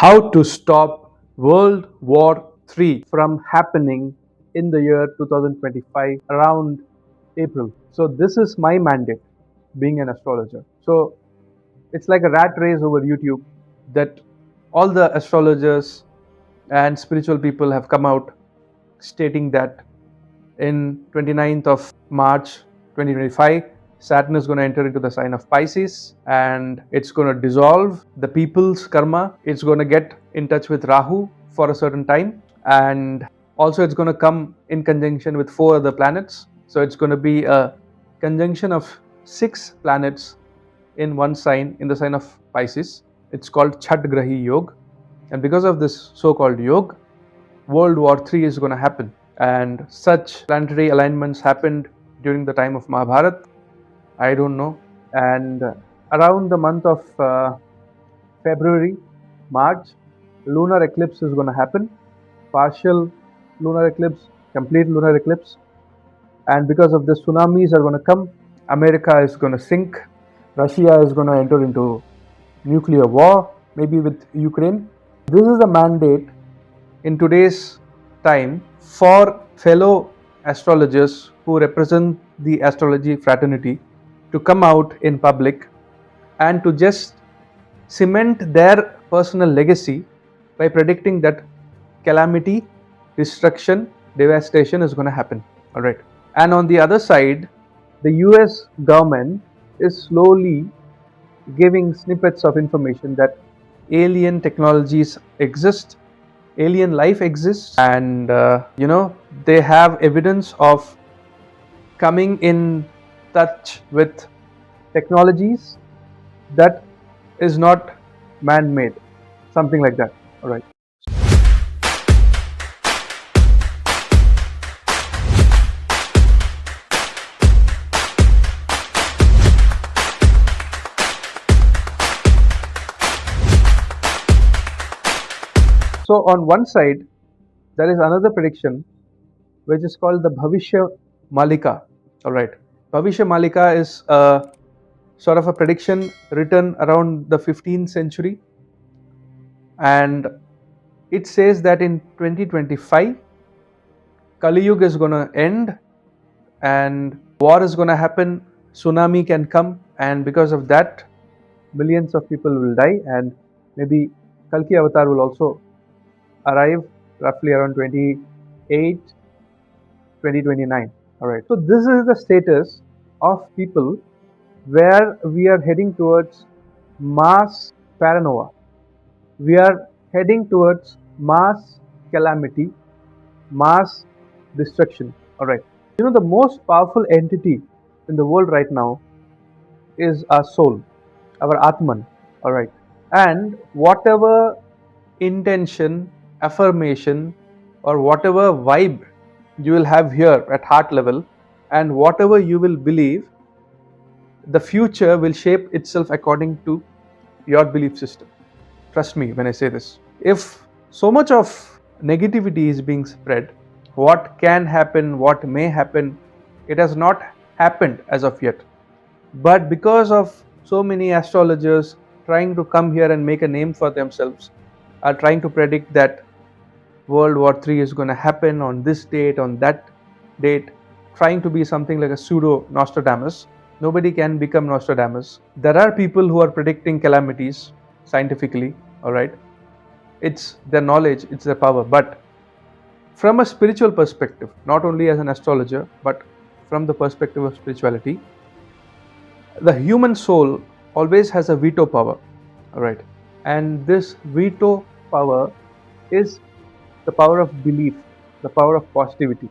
how to stop World War III from happening in the year 2025 around April. So this is my mandate being an astrologer. So it's like a rat race over YouTube that all the astrologers and spiritual people have come out stating that in 29th of March 2025 Saturn is going to enter into the sign of Pisces and it's going to dissolve the people's karma. It's going to get in touch with Rahu for a certain time, and also it's going to come in conjunction with 4 other planets. So it's going to be a conjunction of 6 planets in one sign, in the sign of Pisces. It's called Chhat Grahi Yog, and because of this so-called Yog, World War III is going to happen. And such planetary alignments happened during the time of Mahabharata. I don't know. And around the month of February, March, lunar eclipse is going to happen. Partial lunar eclipse, complete lunar eclipse. And because of this, tsunamis are going to come. America is going to sink. Russia is going to enter into nuclear war, maybe with Ukraine. This is a mandate in today's time for fellow astrologers who represent the astrology fraternity to come out in public and to just cement their personal legacy by predicting that calamity, destruction, devastation is going to happen. All right. And on the other side, the US government is slowly giving snippets of information that alien technologies exist, alien life exists, and they have evidence of coming in touch with technologies that is not man-made, something like that. All right. So on one side, there is another prediction which is called the Bhavishya Malika. All right. Bhavishya Malika is a sort of a prediction written around the 15th century, and it says that in 2025 Kali Yuga is going to end and war is going to happen, tsunami can come, and because of that millions of people will die, and maybe Kalki Avatar will also arrive roughly around 2029. All right. So this is the status of people where we are heading towards mass paranoia. We are heading towards mass calamity, mass destruction. All right. The most powerful entity in the world right now is our soul, our Atman. All right. And whatever intention, affirmation, or whatever vibe you will have here at heart level, and whatever you will believe, the future will shape itself according to your belief system. Trust me when I say this. If so much of negativity is being spread, what can happen, what may happen, it has not happened as of yet. But because of so many astrologers trying to come here and make a name for themselves, are trying to predict that World War III is going to happen on this date, on that date, trying to be something like a pseudo Nostradamus. Nobody can become Nostradamus. There are people who are predicting calamities scientifically, all right. It's their knowledge, it's their power. But from a spiritual perspective, not only as an astrologer, but from the perspective of spirituality, the human soul always has a veto power, all right. And this veto power is the power of belief, the power of positivity,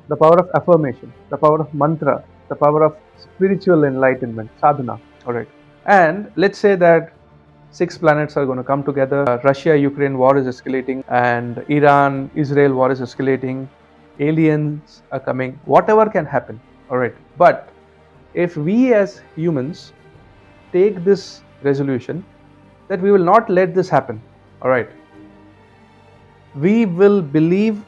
the power of affirmation, the power of mantra, the power of spiritual enlightenment, sadhana. All right. And let's say that 6 planets are going to come together. Russia-Ukraine war is escalating, and Iran-Israel war is escalating. Aliens are coming. Whatever can happen. All right. But if we as humans take this resolution that we will not let this happen, all right, we will believe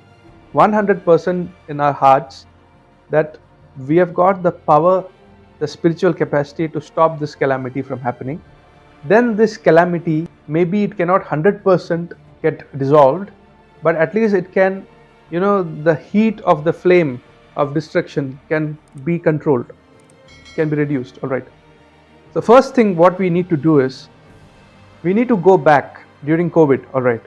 100% in our hearts that we have got the power, the spiritual capacity to stop this calamity from happening, then this calamity maybe it cannot 100% get dissolved, but at least it can, the heat of the flame of destruction can be controlled, can be reduced. All right. The first thing what we need to do is we need to go back during COVID. All right.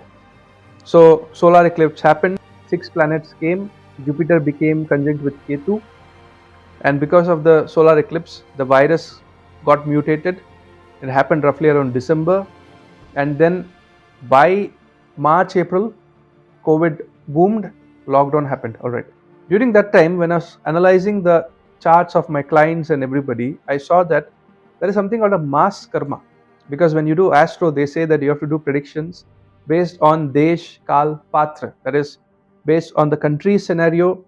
So solar eclipse happened, 6 planets came, Jupiter became conjunct with Ketu, and because of the solar eclipse, the virus got mutated. It happened roughly around December, and then by March, April, COVID boomed, lockdown happened. All right. During that time, when I was analyzing the charts of my clients and everybody, I saw that there is something called a mass karma. Because when you do astro, they say that you have to do predictions based on Desh, Kal, Patra. That is based on the country scenario,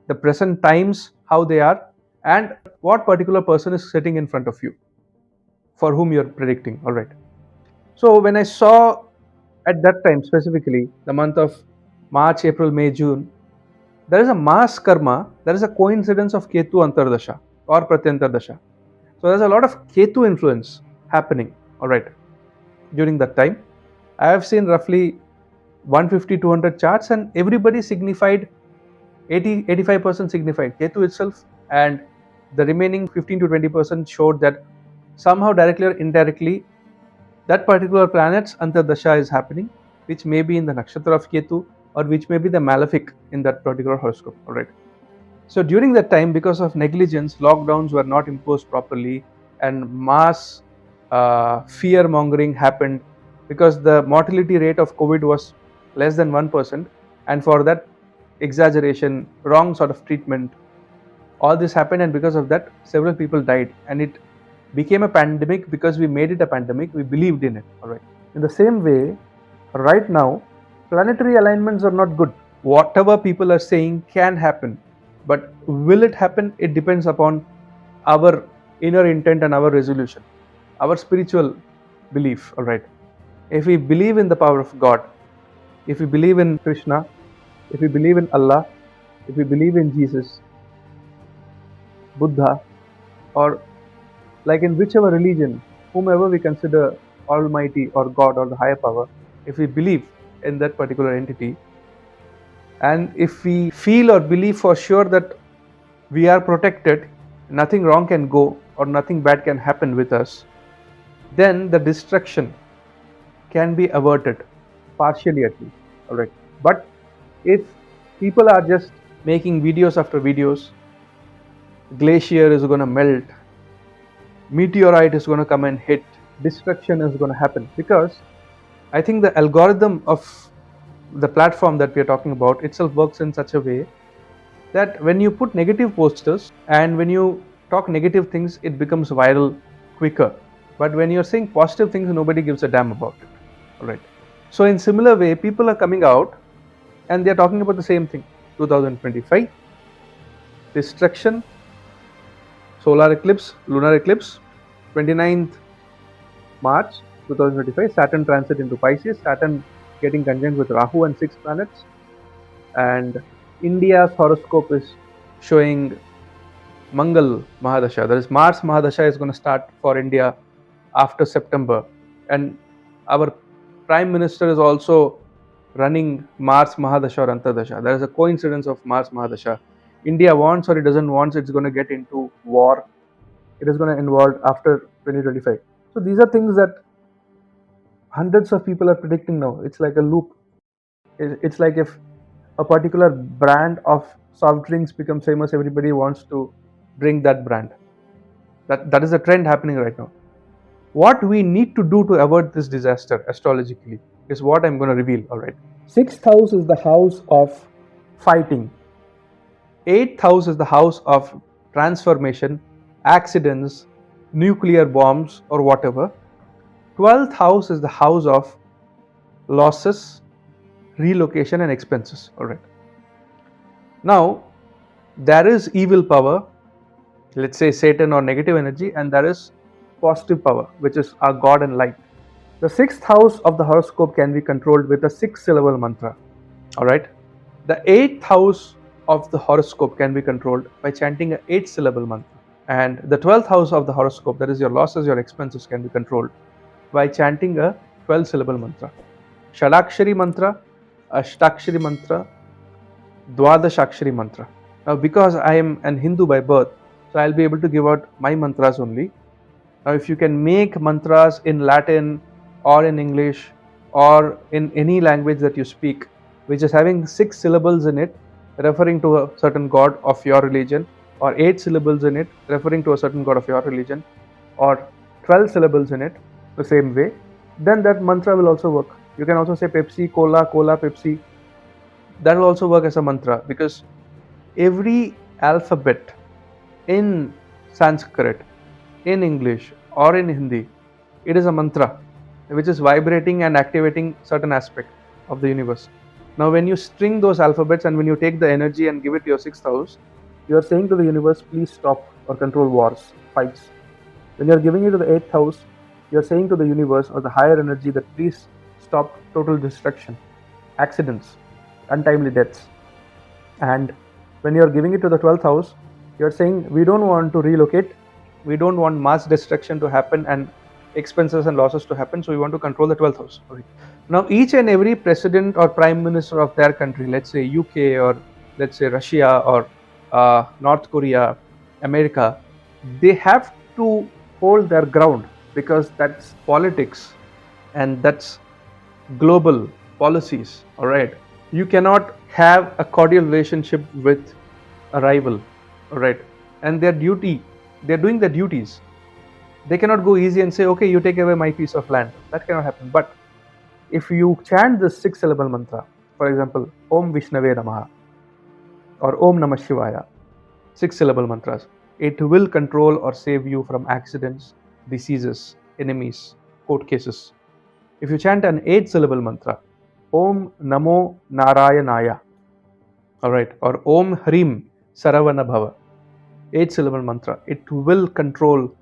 the present times, how they are, and what particular person is sitting in front of you for whom you are predicting. All right. So when I saw at that time, specifically the month of March, April, May, June, there is a mass karma, there is a coincidence of Ketu Antardasha or Pratyantardasha. So there's a lot of Ketu influence happening, all right, during that time. I have seen roughly 150, 200 charts, and everybody signified 85% signified Ketu itself, and the remaining 15 to 20% showed that somehow directly or indirectly that particular planet's Antardasha is happening, which may be in the nakshatra of Ketu or which may be the malefic in that particular horoscope. All right. So during that time, because of negligence, lockdowns were not imposed properly, and mass fear mongering happened because the mortality rate of COVID was less than 1%, and for that exaggeration, wrong sort of treatment, all this happened, and because of that, several people died, and it became a pandemic because we made it a pandemic. We believed in it. All right. In the same way, right now, planetary alignments are not good. Whatever people are saying can happen, but will it happen? It depends upon our inner intent and our resolution, our spiritual belief. All right. If we believe in the power of God, if we believe in Krishna, if we believe in Allah, if we believe in Jesus, Buddha, or like in whichever religion, whomever we consider Almighty or God or the higher power, if we believe in that particular entity, and if we feel or believe for sure that we are protected, nothing wrong can go or nothing bad can happen with us, then the destruction can be averted, partially at least. All right. But if people are just making videos after videos, glacier is going to melt, meteorite is going to come and hit, destruction is going to happen, because I think the algorithm of the platform that we are talking about itself works in such a way that when you put negative posters and when you talk negative things, it becomes viral quicker. But when you're saying positive things, nobody gives a damn about it. All right. So in similar way, people are coming out and they're talking about the same thing. 2025, destruction, solar eclipse, lunar eclipse, 29th March 2025, Saturn transit into Pisces, Saturn getting conjunct with Rahu and 6 planets, and India's horoscope is showing Mangal Mahadasha. That is, Mars Mahadasha is going to start for India after September, and our Prime Minister is also running Mars Mahadasha or Antardasha. There is a coincidence of Mars Mahadasha. India wants or it doesn't want, it's going to get into war. It is going to involve after 2025. So these are things that hundreds of people are predicting now. It's like a loop. It's like if a particular brand of soft drinks becomes famous, everybody wants to drink that brand. That is a trend happening right now. What we need to do to avert this disaster astrologically is what I'm going to reveal. All right. 6th house is the house of fighting. 8th house is the house of transformation, accidents, nuclear bombs, or whatever. 12th house is the house of losses, relocation, and expenses. All right. Now, there is evil power, let's say Satan or negative energy, and there is positive power, which is our God and light. The 6th house of the horoscope can be controlled with a 6-syllable mantra. All right. The 8th house of the horoscope can be controlled by chanting an 8-syllable mantra. And the 12th house of the horoscope, that is your losses, your expenses, can be controlled by chanting a 12 syllable mantra. Shadakshari mantra, Ashtakshari mantra, Dwadashakshari mantra. Now because I am an Hindu by birth, so I'll be able to give out my mantras only. Now if you can make mantras in Latin or in English or in any language that you speak, which is having 6 syllables in it, referring to a certain god of your religion, or 8 syllables in it, referring to a certain god of your religion, or 12 syllables in it, the same way, then that mantra will also work. You can also say Pepsi, Cola, Cola, Pepsi. That will also work as a mantra, because every alphabet in Sanskrit, in English or in Hindi, it is a mantra which is vibrating and activating certain aspect of the universe. Now when you string those alphabets and when you take the energy and give it to your 6th house, you are saying to the universe, please stop or control wars, fights. When you are giving it to the 8th house, you are saying to the universe or the higher energy that please stop total destruction, accidents, untimely deaths. And when you are giving it to the 12th house, you are saying we don't want to relocate, we don't want mass destruction to happen and expenses and losses to happen, so we want to control the 12th house. Okay. Now each and every president or prime minister of their country, let's say UK or let's say Russia or North Korea, America, they have to hold their ground, because that's politics and that's global policies. All right, you cannot have a cordial relationship with a rival. All right, and they're doing their duties. They cannot go easy and say, okay, you take away my piece of land. That cannot happen. But if you chant the 6 syllable mantra, for example, Om Vishnave Namaha or Om Namah Shivaya, 6 syllable mantras, it will control or save you from accidents, diseases, enemies, court cases. If you chant an 8 syllable mantra, Om Namo Narayanaya, all right, or Om Hrim Saravana Bhava, 8 syllable mantra, it will control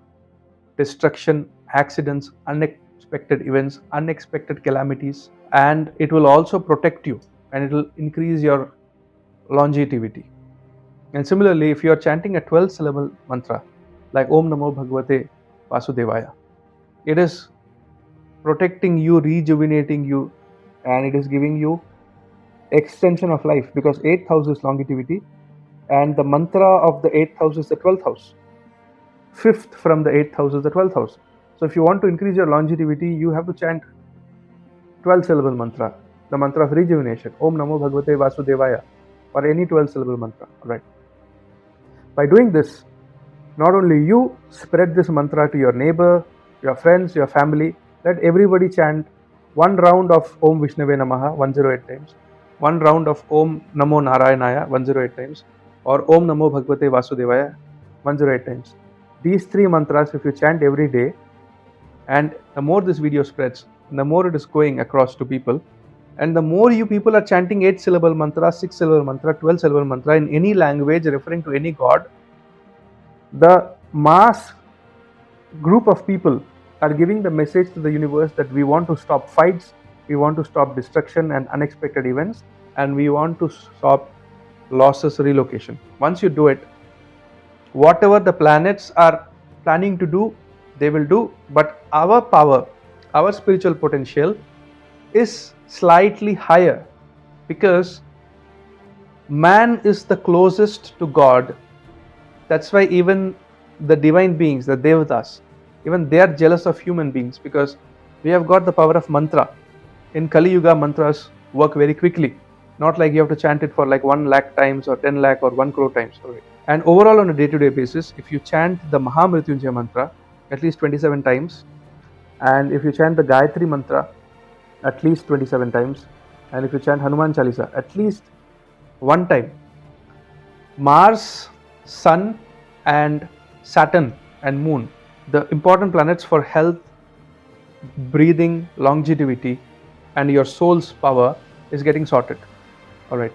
destruction, accidents, unexpected events, unexpected calamities, and it will also protect you and it will increase your longevity. And similarly, if you are chanting a 12 syllable mantra like Om Namo Bhagavate Vasudevaya, it is protecting you, rejuvenating you, and it is giving you extension of life, because 8th house is longevity and the mantra of the 8th house is the 12th house. 5th from the 8th house is the 12th house. So if you want to increase your longevity, you have to chant 12 syllable mantra, the mantra of rejuvenation, Om Namo Bhagavate Vasudevaya, or any 12 syllable mantra. Right? By doing this, not only you spread this mantra to your neighbor, your friends, your family, let everybody chant one round of Om Vishnave Namaha 108 times, one round of Om Namo Narayanaya 108 times, or Om Namo Bhagavate Vasudevaya 108 times. These 3 mantras, if you chant every day, and the more this video spreads, the more it is going across to people, and the more you people are chanting 8 syllable mantra, 6 syllable mantra, 12 syllable mantra in any language referring to any god, the mass group of people are giving the message to the universe that we want to stop fights, we want to stop destruction and unexpected events, and we want to stop losses, relocation. Once you do it, whatever the planets are planning to do, they will do, but our power, our spiritual potential is slightly higher, because man is the closest to God. That's why even the divine beings, the Devatas, even they are jealous of human beings, because we have got the power of mantra. In Kali Yuga, mantras work very quickly, not like you have to chant it for like 1 lakh times or 10 lakh or 1 crore times. And overall, on a day-to-day basis, if you chant the Mahamrityunjaya mantra at least 27 times, and if you chant the Gayatri mantra at least 27 times, and if you chant Hanuman Chalisa at least 1 time, Mars, Sun and Saturn and Moon, the important planets for health, breathing, longevity and your soul's power, is getting sorted. Alright.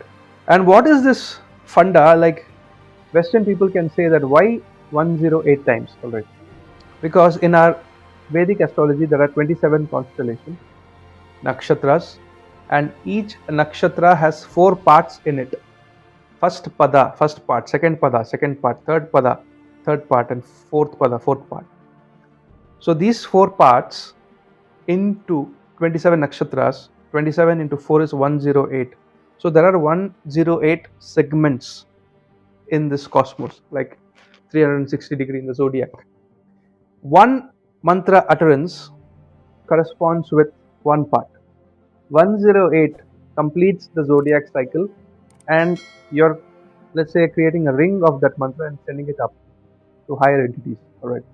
And what is this funda? Like Western people can say that why 108 times? Alright. Because in our Vedic astrology there are 27 constellations, nakshatras, and each nakshatra has 4 parts in it. First pada, first part, second pada, second part, third pada, third part, and fourth pada, fourth part. So these 4 parts into 27 nakshatras. 27 into 4 is 108. So there are 108 segments in this cosmos, like 360 degree in the zodiac. One mantra utterance corresponds with one part. 108 completes the zodiac cycle, and you're, let's say, creating a ring of that mantra and sending it up to higher entities. Alright.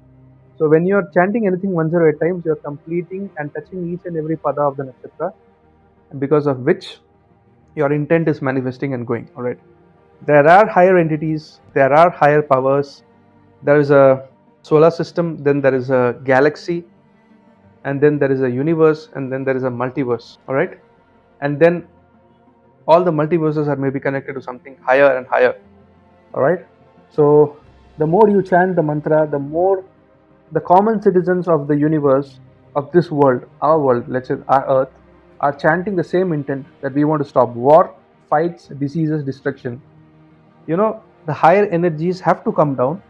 So when you're chanting anything 108 times, you're completing and touching each and every pada of the nakshatra, and because of which your intent is manifesting and going. Alright. There are higher entities, there are higher powers, there is a solar system, then there is a galaxy, and then there is a universe, and then there is a multiverse. Alright. And then all the multiverses are maybe connected to something higher and higher. Alright. So the more you chant the mantra, the more the common citizens of the universe, of this world, our world, let's say our earth, are chanting the same intent, that we want to stop war, fights, diseases, destruction. The higher energies have to come down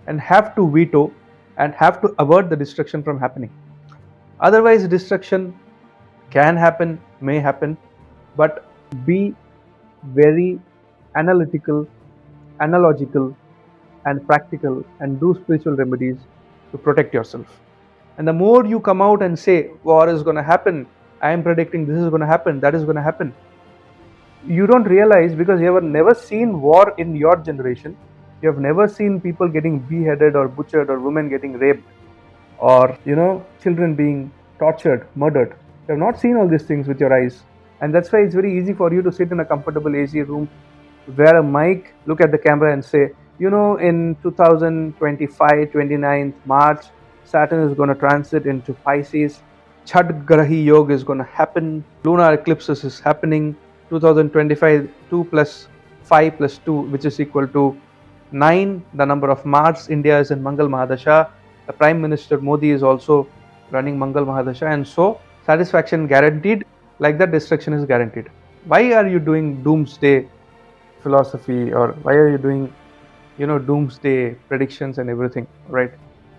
and have to veto and have to avert the destruction from happening. Otherwise, destruction can happen, may happen, but be very analytical, analogical, and practical, and do spiritual remedies to protect yourself. And the more you come out and say, war is going to happen, I am predicting this is going to happen, that is going to happen, you don't realize, because you have never seen war in your generation. You have never seen people getting beheaded or butchered, or women getting raped, or children being tortured, murdered. You have not seen all these things with your eyes, and that's why it's very easy for you to sit in a comfortable AC room, wear a mic, look at the camera and say, in 2025, 29th March, Saturn is going to transit into Pisces, Chad Grahi Yoga is going to happen, lunar eclipses is happening, 2025, 2 plus 5 plus 2, which is equal to 9, the number of Mars. India is in Mangal Mahadasha. The Prime Minister Modi is also running Mangal Mahadasha, and so satisfaction guaranteed, like that destruction is guaranteed. Why are you doing doomsday philosophy, or why are you doing doomsday predictions and everything? Right?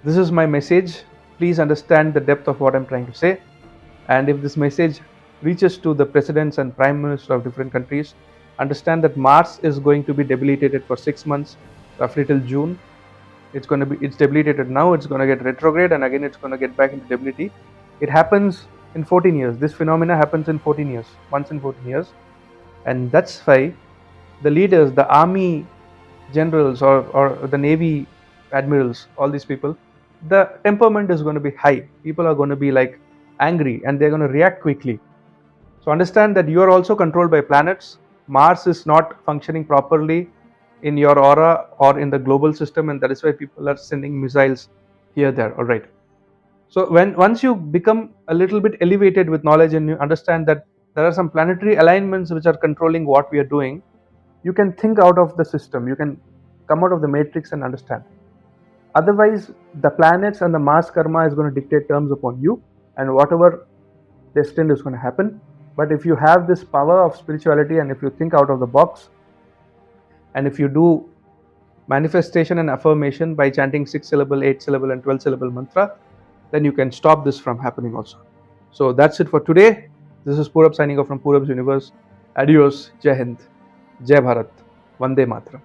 This is my message. Please understand the depth of what I'm trying to say, and if this message reaches to the presidents and prime ministers of different countries, understand that Mars is going to be debilitated for 6 months, roughly till June. It's debilitated now, it's going to get retrograde, and again it's going to get back into debility. It happens in 14 years. This phenomena happens in 14 years, once in 14 years. And that's why the leaders, the army generals, or the navy admirals, all these people, the temperament is going to be high. People are going to be like angry, and they're going to react quickly. So understand that you are also controlled by planets. Mars is not functioning properly in your aura or in the global system, and that is why people are sending missiles here, there. All right. So once you become a little bit elevated with knowledge, and you understand that there are some planetary alignments which are controlling what we are doing, you can think out of the system. You can come out of the matrix and understand. Otherwise, the planets and the Mars karma is going to dictate terms upon you, and whatever destined is going to happen. But if you have this power of spirituality, and if you think out of the box, and if you do manifestation and affirmation by chanting 6-syllable, 8-syllable, and 12-syllable mantra, then you can stop this from happening also. So that's it for today. This is Purab signing off from Purab's Universe. Adios. Jai Hind. Jai Bharat. Vande Mataram.